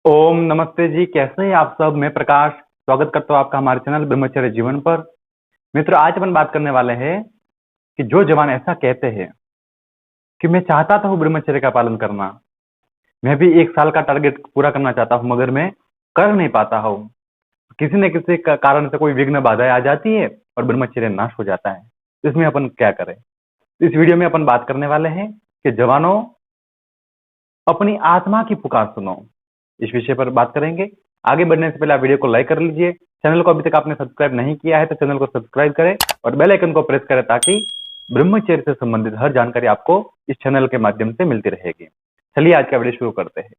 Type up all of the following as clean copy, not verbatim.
ओम नमस्ते जी। कैसे हैं आप सब? मैं प्रकाश स्वागत करता हूँ आपका हमारे चैनल ब्रह्मचर्य जीवन पर। मित्रों, आज अपन बात करने वाले हैं कि जो जवान ऐसा कहते हैं कि मैं चाहता था ब्रह्मचर्य का पालन करना, मैं भी 1 साल का टारगेट पूरा करना चाहता हूँ, मगर मैं कर नहीं पाता हूँ। किसी न किसी कारण से कोई विघ्न बाधाएं आ जाती है और ब्रह्मचर्य नाश हो जाता है। तो इसमें अपन क्या करें? इस वीडियो में अपन बात करने वाले हैं कि जवानों, अपनी आत्मा की पुकार सुनो। इस विषय पर बात करेंगे। आगे बढ़ने से पहले आप वीडियो को लाइक कर लीजिए। चैनल को अभी तक आपने सब्सक्राइब नहीं किया है तो चैनल को सब्सक्राइब करें और बेल आइकन को प्रेस करें ताकि ब्रह्मचर्य से संबंधित हर जानकारी आपको इस चैनल के माध्यम से मिलती रहेगी। चलिए आज का वीडियो शुरू करते हैं।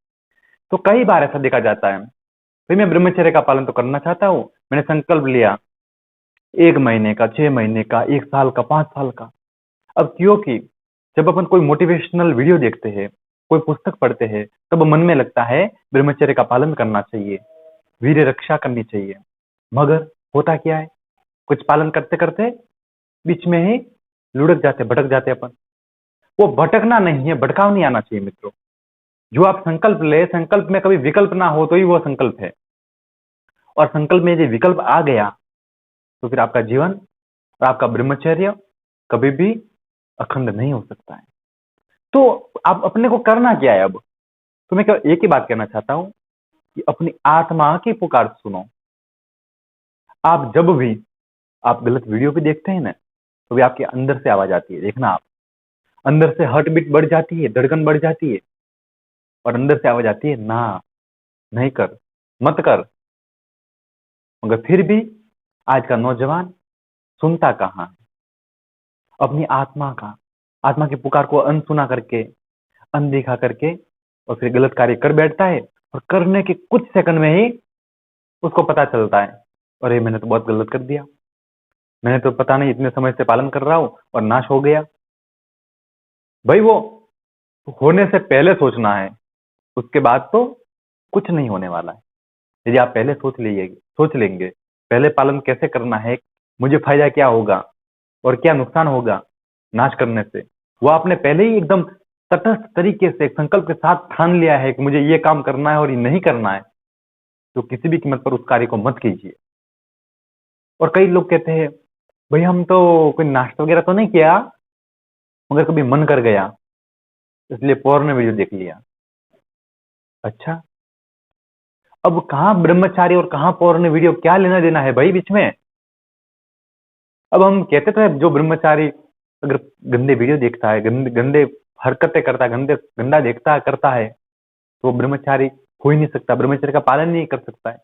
तो कई बार ऐसा देखा जाता है, भाई मैं ब्रह्मचर्य का पालन तो करना चाहता हूँ, मैंने संकल्प लिया 1 महीने का, 6 महीने का, 1 साल का, 5 साल का। अब क्योंकि जब अपन कोई मोटिवेशनल वीडियो देखते हैं, कोई पुस्तक पढ़ते हैं, तब मन में लगता है ब्रह्मचर्य का पालन करना चाहिए, वीर्य रक्षा करनी चाहिए। मगर होता क्या है, कुछ पालन करते करते बीच में ही लुढ़क जाते, भटक जाते अपन। वो भटकना नहीं है, भटकाव नहीं आना चाहिए मित्रों। जो आप संकल्प ले, संकल्प में कभी विकल्प ना हो तो ही वो संकल्प है। और संकल्प में यदि विकल्प आ गया तो फिर आपका जीवन और आपका ब्रह्मचर्य कभी भी अखंड नहीं हो सकता है। तो आप अपने को करना क्या है? अब तो मैं केवल एक ही बात कहना चाहता हूं कि अपनी आत्मा की पुकार सुनो। आप जब भी आप गलत वीडियो भी देखते हैं ना, तो भी आपके अंदर से आवाज आती है। देखना, आप अंदर से हार्ट बीट बढ़ जाती है, धड़कन बढ़ जाती है और अंदर से आवाज आती है, ना, नहीं कर, मत कर। मगर फिर भी आज का नौजवान सुनता कहाँ है? अपनी आत्मा की पुकार को अनसुना करके, अनदेखा करके और फिर गलत कार्य कर बैठता है। और करने के कुछ सेकंड में ही उसको पता चलता है, अरे मैंने तो बहुत गलत कर दिया, मैंने तो पता नहीं इतने समय से पालन कर रहा हूं और नाश हो गया। भाई वो होने से पहले सोचना है, उसके बाद तो कुछ नहीं होने वाला है। यदि आप पहले सोच लेंगे पहले पालन कैसे करना है, मुझे फायदा क्या होगा और क्या नुकसान होगा नाश करने से, वो आपने पहले ही एकदम तटस्थ तरीके से एक संकल्प के साथ ठान लिया है कि मुझे ये काम करना है और ये नहीं करना है, तो किसी भी कीमत पर उस कार्य को मत कीजिए। और कई लोग कहते हैं, भाई हम तो कोई नाश्ता वगैरह तो नहीं किया, मगर कभी मन कर गया इसलिए पोर्न वीडियो देख लिया। अच्छा, अब कहाँ ब्रह्मचारी और कहाँ पोर्न वीडियो, क्या लेना देना है भाई बीच में? अब हम कहते तो है, जो ब्रह्मचारी अगर गंदे वीडियो देखता है, गंदे गंदे हरकतें करता है, गंदा देखता करता है, तो वो ब्रह्मचारी हो ही नहीं सकता, ब्रह्मचर्य का पालन नहीं कर सकता है।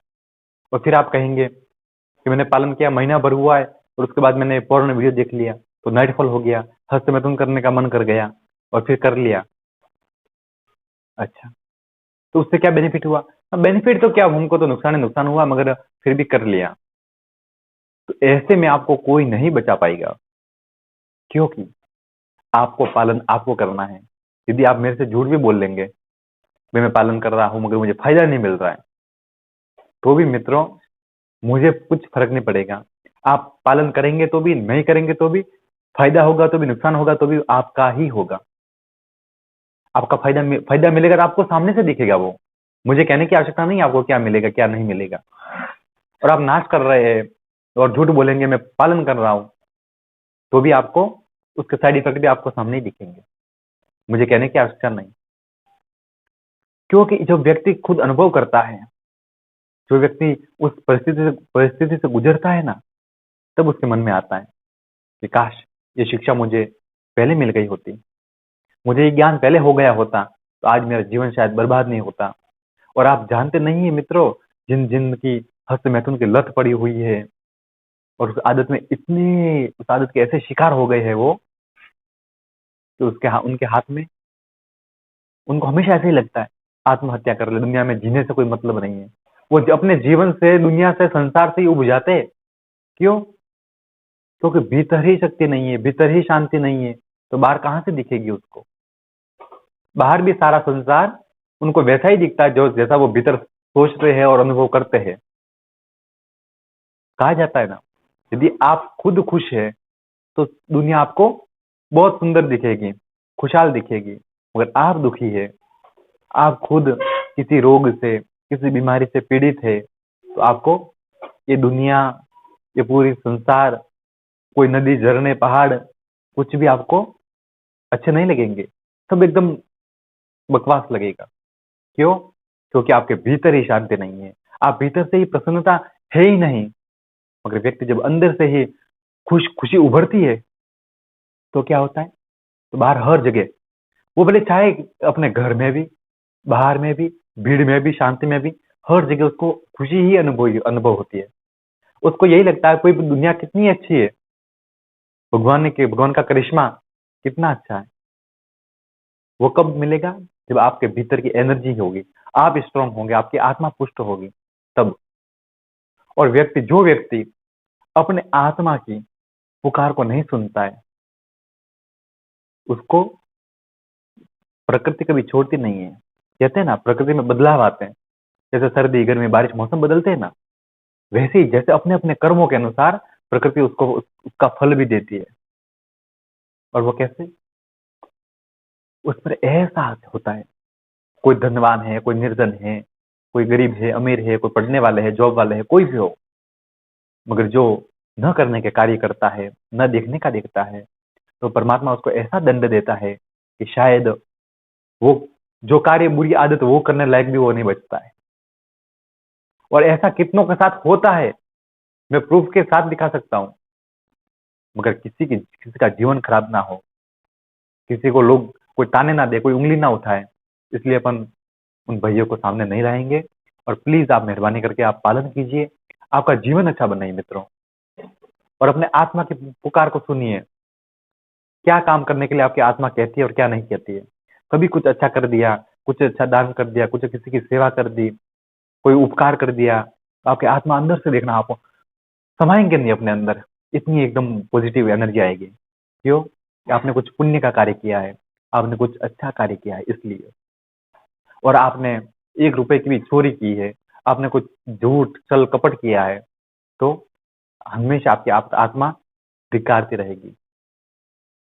और फिर आप कहेंगे कि मैंने पालन किया, महीना भर हुआ है और उसके बाद मैंने पोर्न वीडियो देख लिया तो नाइटफॉल हो गया, हस्तमैथुन करने का मन कर गया और फिर कर लिया। अच्छा, तो उससे क्या बेनिफिट हुआ? बेनिफिट तो क्या, हमको तो नुकसान ही नुकसान हुआ, मगर फिर भी कर लिया। तो ऐसे में आपको कोई नहीं बचा पाएगा, क्योंकि आपको पालन आपको करना है। यदि आप मेरे से झूठ भी बोल लेंगे, भाई मैं पालन कर रहा हूं मगर मुझे फायदा नहीं मिल रहा है, तो भी मित्रों मुझे कुछ फर्क नहीं पड़ेगा। आप पालन करेंगे तो भी, नहीं करेंगे तो भी, फायदा होगा तो भी, नुकसान होगा तो भी आपका ही होगा। आपका फायदा मिलेगा तो आपको सामने से दिखेगा। वो मुझे कहने की आवश्यकता नहीं आपको क्या मिलेगा क्या नहीं मिलेगा। और आप नाश कर रहे हैं और झूठ बोलेंगे मैं पालन कर रहा हूं, तो भी आपको उसके साइड इफेक्ट भी आपको सामने ही दिखेंगे। मुझे कहने की आवश्यकता नहीं, क्योंकि जो व्यक्ति खुद अनुभव करता है, जो व्यक्ति उस परिस्थिति से गुजरता है ना, तब उसके मन में आता है कि काश ये शिक्षा मुझे पहले मिल गई होती, मुझे ये ज्ञान पहले हो गया होता तो आज मेरा जीवन शायद बर्बाद नहीं होता। और आप जानते नहीं है मित्रों, जिन जिन की हस्त मैथुन की लत पड़ी हुई है और उस आदत के ऐसे शिकार हो गए हैं वो, कि उनके हाथ में, उनको हमेशा ऐसे ही लगता है आत्महत्या कर ले, दुनिया में जीने से कोई मतलब नहीं है। वो अपने जीवन से, दुनिया से, संसार से ही उब जाते हैं। क्यों? क्योंकि भीतर ही शक्ति नहीं है, भीतर ही शांति नहीं है, तो बाहर कहां से दिखेगी उसको? बाहर भी सारा संसार उनको वैसा ही दिखता है जो जैसा वो भीतर सोचते हैं और अनुभव करते हैं। कहा जाता है ना, यदि आप खुद खुश है तो दुनिया आपको बहुत सुंदर दिखेगी, खुशहाल दिखेगी। मगर आप दुखी है, आप खुद किसी रोग से, किसी बीमारी से पीड़ित है, तो आपको ये दुनिया, ये पूरी संसार, कोई नदी, झरने, पहाड़, कुछ भी आपको अच्छे नहीं लगेंगे। सब एकदम बकवास लगेगा। क्यों? क्योंकि आपके भीतर ही शांति नहीं है। आप भीतर से ही प्रसन्नता है ही नहीं। मगर व्यक्ति जब अंदर से ही खुशी उभरती है, तो क्या होता है? तो बाहर हर जगह, वो भले चाहे अपने घर में भी, बाहर में भी, भीड़ में भी, शांति में भी, हर जगह उसको खुशी ही अनुभव होती है। उसको यही लगता है कोई दुनिया कितनी अच्छी है, भगवान का करिश्मा कितना अच्छा है। वो कब मिलेगा? जब आपके भीतर की एनर्जी होगी, आप स्ट्रांग होंगे, आपकी आत्मा पुष्ट होगी, तब। और जो व्यक्ति अपने आत्मा की पुकार को नहीं सुनता है, उसको प्रकृति कभी छोड़ती नहीं है। कहते हैं ना, प्रकृति में बदलाव आते हैं। जैसे सर्दी, गर्मी, बारिश, मौसम बदलते हैं ना, वैसे ही जैसे अपने अपने कर्मों के अनुसार प्रकृति उसको उसका फल भी देती है। और वो कैसे? उस पर एहसास होता है। कोई धनवान है, कोई निर्धन है, कोई गरीब है, अमीर है, कोई पढ़ने वाले है, जॉब वाले है, कोई भी हो, मगर जो न करने के कार्य करता है, न देखने का देखता है, तो परमात्मा उसको ऐसा दंड देता है कि शायद वो जो कार्य, बुरी आदत वो करने लायक भी वो नहीं बचता है। और ऐसा कितनों के साथ होता है, मैं प्रूफ के साथ दिखा सकता हूं। मगर किसी का जीवन खराब ना हो, किसी को लोग कोई ताने ना दे, कोई उंगली ना उठाए, इसलिए अपन उन भैयों को सामने नहीं लाएंगे। और प्लीज आप मेहरबानी करके आप पालन कीजिए, आपका जीवन अच्छा बनाइए मित्रों। और अपने आत्मा की पुकार को सुनिए, क्या काम करने के लिए आपकी आत्मा कहती है और क्या नहीं कहती है। कभी कुछ अच्छा कर दिया, कुछ अच्छा दान कर दिया, कुछ किसी की सेवा कर दी, कोई उपकार कर दिया, तो आपके आत्मा अंदर से देखना, आप समाएंगे नहीं अपने अंदर, इतनी एकदम पॉजिटिव एनर्जी आएगी। क्यों? कि आपने कुछ पुण्य का कार्य किया है, आपने कुछ अच्छा कार्य किया है, इसलिए। और आपने 1 रुपए की भी चोरी की है, आपने कुछ झूठ, छल, कपट किया है, तो हमेशा आपकी आत्मा धिक्कारती रहेगी।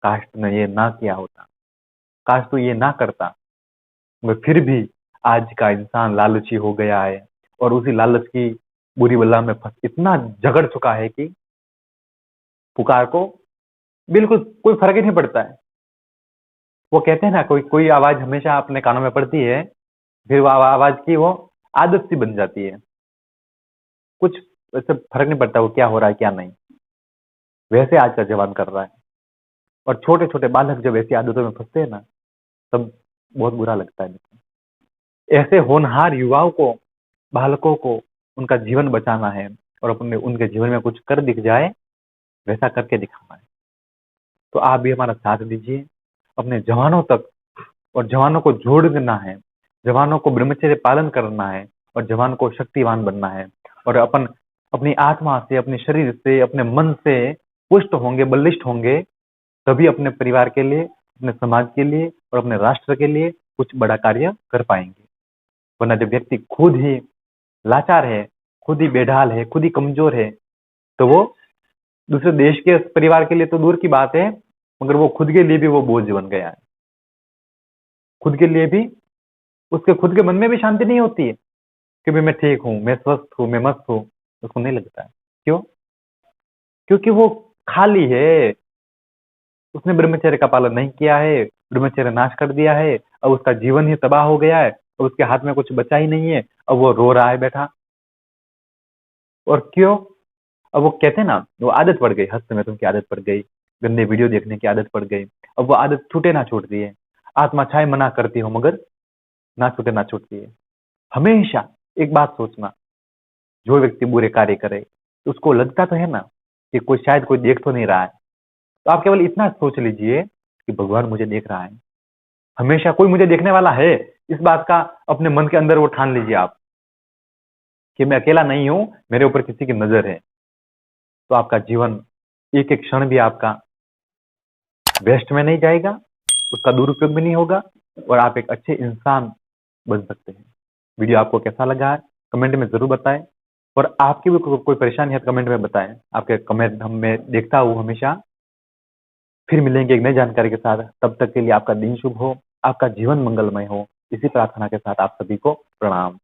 काश तुमने ये ना किया होता, काश तू ये ना करता। मगर फिर भी आज का इंसान लालची हो गया है, और उसी लालच की बुरी बला में फंस इतना झगड़ चुका है कि पुकार को बिल्कुल कोई फर्क ही नहीं पड़ता है। वो कहते हैं ना, कोई कोई आवाज हमेशा अपने कानों में पड़ती है, फिर वो आवाज की वो आदत सी बन जाती है। कुछ वैसे फर्क नहीं पड़ता वो क्या हो रहा है क्या नहीं। वैसे आज का जवान कर रहा है। और छोटे छोटे बालक जब ऐसी आदतों में फंसते हैं ना, तब बहुत बुरा लगता है। ऐसे होनहार युवाओं को, बालकों को उनका जीवन बचाना है, और अपने उनके जीवन में कुछ कर दिख जाए, वैसा करके दिखाना है। तो आप भी हमारा साथ दीजिए, अपने जवानों तक, और जवानों को जोड़ना है, जवानों को ब्रह्मचर्य पालन करना है, और जवान को शक्तिवान बनना है। और अपनी आत्मा से, अपने शरीर से, अपने मन से पुष्ट होंगे, बलिष्ठ होंगे, तभी अपने परिवार के लिए, अपने समाज के लिए और अपने राष्ट्र के लिए कुछ बड़ा कार्य कर पाएंगे। वरना जब व्यक्ति खुद ही लाचार है, खुद ही बेढाल है, खुद ही कमजोर है, तो वो दूसरे देश के परिवार के लिए तो दूर की बात है, मगर वो खुद के लिए भी वो बोझ बन गया है। खुद के लिए भी, उसके खुद के मन में भी शांति नहीं होती है कि भाई मैं ठीक हूं, मैं स्वस्थ हूं, मैं मस्त हूं। उसको नहीं लगता है। क्यों? क्योंकि वो खाली है। उसने ब्रह्मचर्य का पालन नहीं किया है, ब्रह्मचर्य नाश कर दिया है, अब उसका जीवन ही तबाह हो गया है, अब उसके हाथ में कुछ बचा ही नहीं है, अब वो रो रहा है बैठा। और क्यों? अब वो कहते हैं ना, वो आदत पड़ गई, हस्त में तुम की आदत पड़ गई, गंदे वीडियो देखने की आदत पड़ गई। अब वो आदत छूटे ना छूटती है। आत्मा चाहे मना करती हो, मगर ना छूटे ना छूटती है। हमेशा एक बात सोचना, जो व्यक्ति बुरे कार्य करे, तो उसको लगता तो है ना कि शायद कोई देख तो नहीं रहा है, तो आप केवल इतना सोच लीजिए कि भगवान मुझे देख रहा है, हमेशा कोई मुझे देखने वाला है। इस बात का अपने मन के अंदर वो ठान लीजिए आप, कि मैं अकेला नहीं हूं, मेरे ऊपर किसी की नजर है। तो आपका जीवन, एक एक क्षण भी आपका वेस्ट में नहीं जाएगा, उसका दुरुपयोग भी नहीं होगा, और आप एक अच्छे इंसान बन सकते हैं। वीडियो आपको कैसा लगा है कमेंट में जरूर बताएं, और आपकी भी कोई परेशानी है तो कमेंट में बताएं। आपके कमेंट मैं देखता हूँ हमेशा। फिर मिलेंगे एक नई जानकारी के साथ, तब तक के लिए आपका दिन शुभ हो, आपका जीवन मंगलमय हो। इसी प्रार्थना के साथ आप सभी को प्रणाम।